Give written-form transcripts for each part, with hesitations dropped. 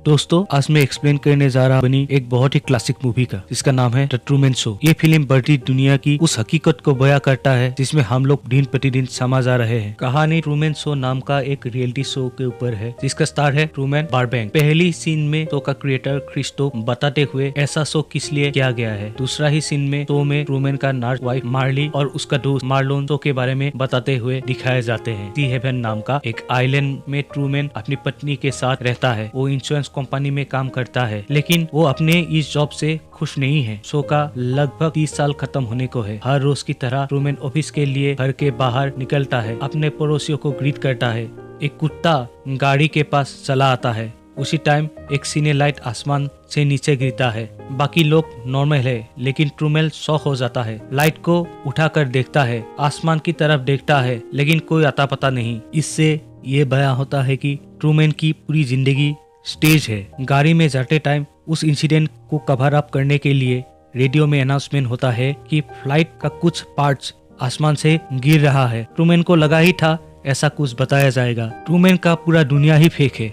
दोस्तों, आज मैं एक्सप्लेन करने जा रहा बनी एक बहुत ही क्लासिक मूवी का, जिसका नाम है द ट्रूमैन शो। ये फिल्म बढ़ती दुनिया की उस हकीकत को बयां करता है जिसमें हम लोग दिन प्रतिदिन समा जा रहे हैं। कहानी ट्रूमैन शो नाम का एक रियलिटी शो के ऊपर है, जिसका स्टार है ट्रूमैन बर्बैंक। पहली सीन में शो का क्रिएटर क्रिस्टो बताते हुए ऐसा शो किस लिए किया गया है। दूसरा ही सीन में शो में ट्रूमैन का नर्स वाइफ मार्ली और उसका दोस्त मार्लोन शो के बारे में बताते हुए दिखाए जाते हैं। सी हेवन नाम का एक आइलैंड में ट्रूमैन अपनी पत्नी के साथ रहता है। वो इंश्योरेंस कंपनी में काम करता है, लेकिन वो अपने इस जॉब से खुश नहीं है। शो का लगभग 30 साल खत्म होने को है। हर रोज की तरह ट्रूमैन ऑफिस के लिए घर के बाहर निकलता है, अपने पड़ोसियों को ग्रीट करता है। एक कुत्ता गाड़ी के पास चला आता है। उसी टाइम एक सीने लाइट आसमान से नीचे गिरता है। बाकी लोग नॉर्मल है, लेकिन ट्रूमैन शॉक हो जाता है। लाइट को उठाकर देखता है, आसमान की तरफ देखता है, लेकिन कोई अता पता नहीं। इससे ये बयां होता है कि ट्रूमैन की पूरी जिंदगी स्टेज है। गाड़ी में जाते टाइम उस इंसिडेंट को कवर अप करने के लिए रेडियो में अनाउंसमेंट होता है कि फ्लाइट का कुछ पार्ट्स आसमान से गिर रहा है। ट्रूमैन को लगा ही था ऐसा कुछ बताया जाएगा। ट्रूमैन का पूरा दुनिया ही फेक है,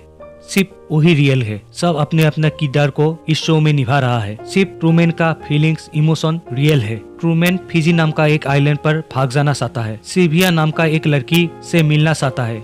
सिर्फ वही रियल है। सब अपने अपने किरदार को इस शो में निभा रहा है। सिर्फ ट्रूमैन का फीलिंग्स इमोशन रियल है। ट्रूमैन फिजी नाम का एक आइलैंड पर भाग जाना चाहता है। सिल्विया नाम का एक लड़की से मिलना चाहता है।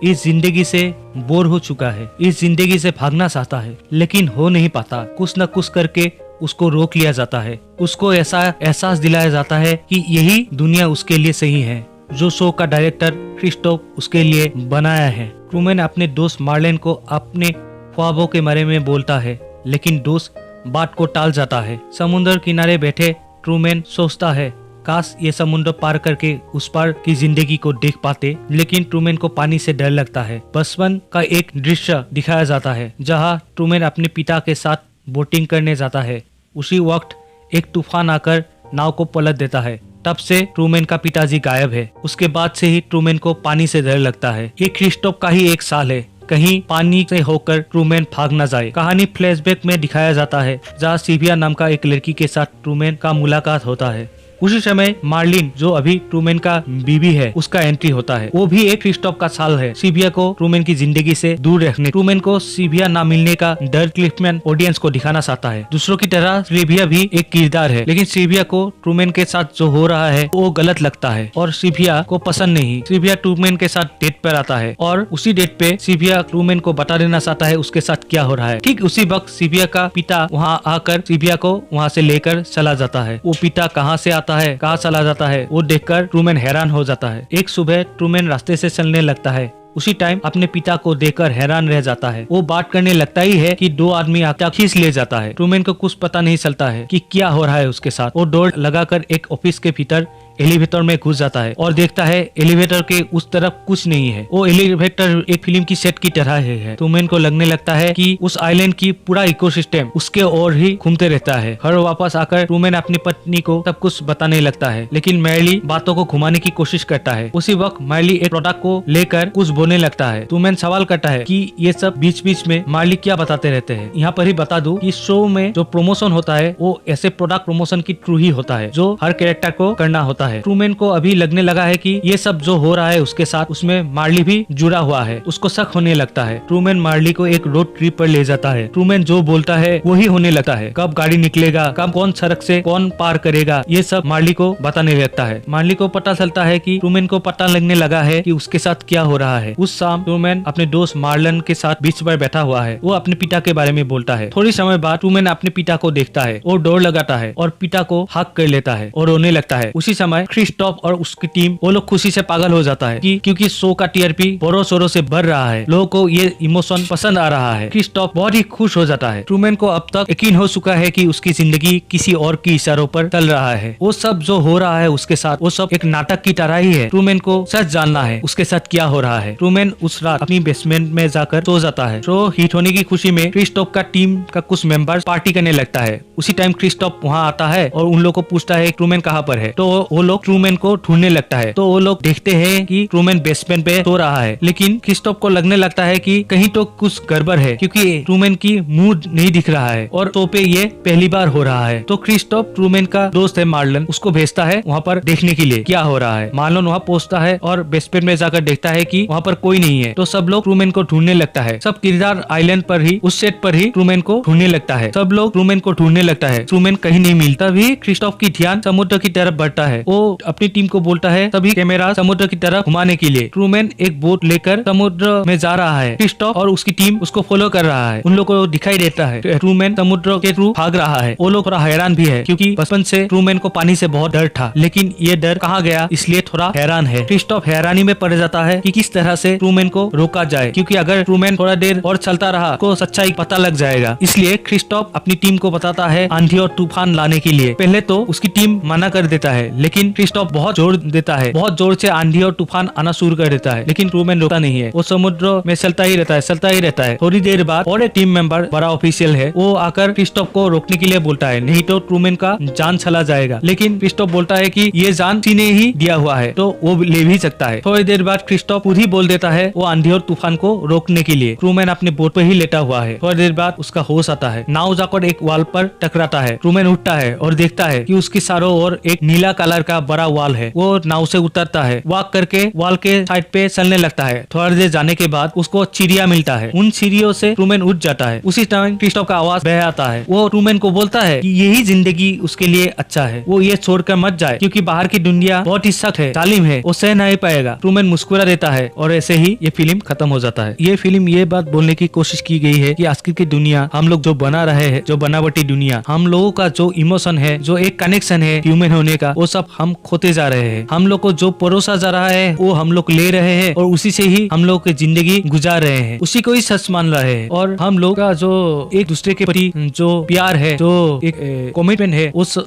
इस जिंदगी से बोर हो चुका है, इस जिंदगी से भागना चाहता है, लेकिन हो नहीं पाता। कुछ न कुछ करके उसको रोक लिया जाता है। उसको ऐसा एहसास दिलाया जाता है कि यही दुनिया उसके लिए सही है, जो शो का डायरेक्टर क्रिस्टोफ उसके लिए बनाया है। ट्रूमैन अपने दोस्त मार्लेन को अपने ख्वाबों के बारे में बोलता है, लेकिन दोस्त बात को टाल जाता है। समुद्र किनारे बैठे ट्रूमैन सोचता है, काश ये समुद्र पार करके उस पार की जिंदगी को देख पाते, लेकिन ट्रूमैन को पानी से डर लगता है। बचपन का एक दृश्य दिखाया जाता है जहां ट्रूमैन अपने पिता के साथ बोटिंग करने जाता है। उसी वक्त एक तूफान आकर नाव को पलट देता है। तब से ट्रूमैन का पिताजी गायब है। उसके बाद से ही ट्रूमैन को पानी से डर लगता है। ये क्रिस्टोफ का ही एक साल है, कहीं पानी से होकर ट्रूमैन भाग न जाए। कहानी फ्लैशबैक में दिखाया जाता है, जहाँ सिल्विया नाम का एक लड़की के साथ ट्रूमैन का मुलाकात होता है। उसी समय मार्लिन, जो अभी ट्रूमैन का बीवी है, उसका एंट्री होता है। वो भी एक क्रिस्टोफ का साल है। सिल्विया को ट्रूमैन की जिंदगी से दूर रखने, ट्रूमैन को सिल्विया ना मिलने का डर क्लिफ्टमैन ऑडियंस को दिखाना चाहता है। दूसरों की तरह सिल्विया भी एक किरदार है, लेकिन सिल्विया को ट्रूमैन के साथ जो हो रहा है वो गलत लगता है और सिल्विया को पसंद नहीं। सिल्विया ट्रूमैन के साथ डेट पर आता है और उसी डेट पे सिल्विया ट्रूमैन को बता देना चाहता है उसके साथ क्या हो रहा है। ठीक उसी वक्त सिल्विया का पिता वहाँ आकर सिल्विया को वहाँ से लेकर चला जाता है। वो पिता कहाँ से आता है, कहाँ चला जाता है, वो देखकर ट्रूमैन हैरान हो जाता है। एक सुबह ट्रूमैन रास्ते से चलने लगता है। उसी टाइम अपने पिता को देखकर हैरान रह जाता है। वो बात करने लगता ही है कि दो आदमी आकर खींच ले जाता है। ट्रूमैन को कुछ पता नहीं चलता है कि क्या हो रहा है उसके साथ। वो डोर लगाकर एक ऑफिस के भीतर एलिवेटर में घुस जाता है और देखता है एलिवेटर के उस तरफ कुछ नहीं है। वो एलिवेटर एक फिल्म की सेट की तरह है। ट्रूमैन को लगने लगता है कि उस आइलैंड की पूरा इकोसिस्टम उसके ओर ही घूमते रहता है। घर वापस आकर ट्रूमैन अपनी पत्नी को सब कुछ बताने लगता है, लेकिन मार्ली बातों को घुमाने की कोशिश करता है। उसी वक्त मार्ली एक प्रोडक्ट को लेकर कुछ बोलने लगता है। ट्रूमैन सवाल करता है कि ये सब बीच बीच में मार्ली क्या बताते रहते हैं। यहाँ पर ही बता दूं कि शो में जो प्रमोशन होता है वो ऐसे प्रोडक्ट प्रमोशन की थ्रू ही होता है, जो हर कैरेक्टर को करना होता है। ट्रूमैन को अभी लगने लगा है कि ये सब जो हो रहा है उसके साथ, उसमें मार्ली भी जुड़ा हुआ है। उसको शक होने लगता है। ट्रूमैन मार्ली को एक रोड ट्रिप पर ले जाता है। ट्रूमैन जो बोलता है वही होने लगता है। कब गाड़ी निकलेगा, कब कौन सड़क से कौन पार करेगा, ये सब मार्ली को बताने लगता है। मार्ली को पता चलता है कि ट्रूमैन को पता लगने लगा है कि उसके साथ क्या हो रहा है। उस शाम ट्रूमैन अपने दोस्त मार्लन के साथ बीच पर बैठा हुआ है। वो अपने पिता के बारे में बोलता है। थोड़ी समय बाद ट्रूमैन अपने पिता को देखता है और डोर लगाता है और पिता को हक कर लेता है और रोने लगता है। उसी समय क्रिस्टोफ और उसकी टीम, वो लोग खुशी से पागल हो जाता है कि क्योंकि शो का टीआरपी जोरों शोरों से बढ़ रहा है। लोगों को ये इमोशन पसंद आ रहा है। क्रिस्टोफ बहुत ही खुश हो जाता है। ट्रूमैन को अब तक यकीन हो चुका है कि उसकी जिंदगी किसी और की इशारों पर चल रहा है। वो सब जो हो रहा है उसके साथ, वो सब एक नाटक की तरह ही है। ट्रूमैन को सच जानना है उसके साथ क्या हो रहा है। ट्रूमैन उस रात अपनी बेसमेंट में जाकर सो जाता है। शो हिट होने की खुशी में क्रिस्टोफ का टीम का कुछ मेंबर्स पार्टी करने लगता है। उसी टाइम क्रिस्टोफ वहाँ आता है और उन लोगों को पूछता है ट्रूमैन कहाँ पर है। तो वो लोग ट्रूमैन को ढूंढने लगता है। तो वो लोग देखते हैं कि ट्रूमैन बेसमेंट पे सो रहा है, लेकिन क्रिस्टोफ को लगने लगता है कि कहीं तो कुछ गड़बड़ है, क्योंकि ट्रूमैन की मुंह नहीं दिख रहा है और तो पे ये पहली बार हो रहा है। तो क्रिस्टोफ ट्रूमैन का दोस्त है मार्लन, उसको भेजता है वहाँ पर देखने के लिए क्या हो रहा है। मार्लन वहाँ पहुंचता है और बेसमेंट में जाकर देखता है कि वहाँ पर कोई नहीं है। तो सब लोग ट्रूमैन को ढूंढने लगता है। सब किरदार आइलैंड पर ही, उस सेट पर ही ट्रूमैन को ढूंढने लगता है। सब लोग ट्रूमैन को ढूंढने लगता है, ट्रूमैन कहीं नहीं मिलता। तभी क्रिस्टोफ की ध्यान समुद्र की तरफ बढ़ता है। वो अपनी टीम को बोलता है सभी कैमरा समुद्र की तरफ घुमाने के लिए। ट्रूमैन एक बोट लेकर समुद्र में जा रहा है। क्रिस्टोफ और उसकी टीम उसको फॉलो कर रहा है। उन लोगों को दिखाई देता है ट्रूमैन समुद्र के थ्रू भाग रहा है। वो लोग थोड़ा हैरान भी है, क्योंकि बचपन से ट्रूमैन को पानी से बहुत डर था, लेकिन ये डर कहाँ गया इसलिए थोड़ा हैरान है। क्रिस्टोफ हैरानी में पड़ जाता है कि किस तरह से ट्रूमैन को रोका जाए, क्योंकि अगर ट्रूमैन थोड़ा देर और चलता रहा तो सच्चाई पता लग जाएगा। इसलिए क्रिस्टोफ अपनी टीम को बताता है आंधी और तूफान लाने के लिए। पहले तो उसकी टीम मना कर देता है, लेकिन क्रिस्टोफ बहुत जोर देता है, बहुत जोर से आंधी और तूफान आना शुरू कर देता है, लेकिन ट्रूमैन रोकता नहीं है। वो समुद्र में चलता ही रहता है। थोड़ी देर बाद और एक टीम मेंबर, बड़ा ऑफिशियल है, वो आकर क्रिस्टोफ को रोकने के लिए बोलता है, नहीं तो ट्रूमैन का जान चला जाएगा। लेकिन क्रिस्टोफ बोलता है कि ये जान किसी ने ही दिया हुआ है, तो वो ले भी सकता है। थोड़ी देर बाद क्रिस्टोफ खुद ही बोल देता है वो आंधी और तूफान को रोकने के लिए। ट्रूमैन अपने बोट पर ही लेटा हुआ है। थोड़ी देर बाद उसका होश आता है। नाव जाकर एक वाल पर टकराता है। ट्रूमैन उठता है और देखता है कि उसके चारों ओर एक नीला कलर का बड़ा वाल है। वो नाव से उतरता है, वॉक करके वाल के साइड पे चलने लगता है। थोड़ी देर जाने के बाद उसको चिड़िया मिलता है। उन चिड़ियों से ट्रूमैन उठ जाता है। उसी टाइम क्रिस्टोफ का आवाज बह आता है। वो ट्रूमैन को बोलता है कि यही जिंदगी उसके लिए अच्छा है, वो ये छोड़कर मत जाए, क्योंकि बाहर की दुनिया बहुत ही सख्त है, जालिम है, वो सह नहीं पाएगा। ट्रूमैन मुस्कुरा देता है और ऐसे ही ये फिल्म खत्म हो जाता है। ये फिल्म ये बात बोलने की कोशिश की गई है कि आजकल की दुनिया हम लोग जो बना रहे हैं, जो बनावटी दुनिया, हम लोगों का जो इमोशन है, जो एक कनेक्शन है ह्यूमन होने का, वो सब हम खोते जा रहे हैं। हम लोग को जो परोसा जा रहा है वो हम लोग ले रहे हैं और उसी से ही हम लोग की जिंदगी गुजार रहे हैं, उसी को ही सच मान रहे हैं। और हम लोग का जो एक दूसरे के प्रति जो प्यार है, जो एक कमिटमेंट है, उस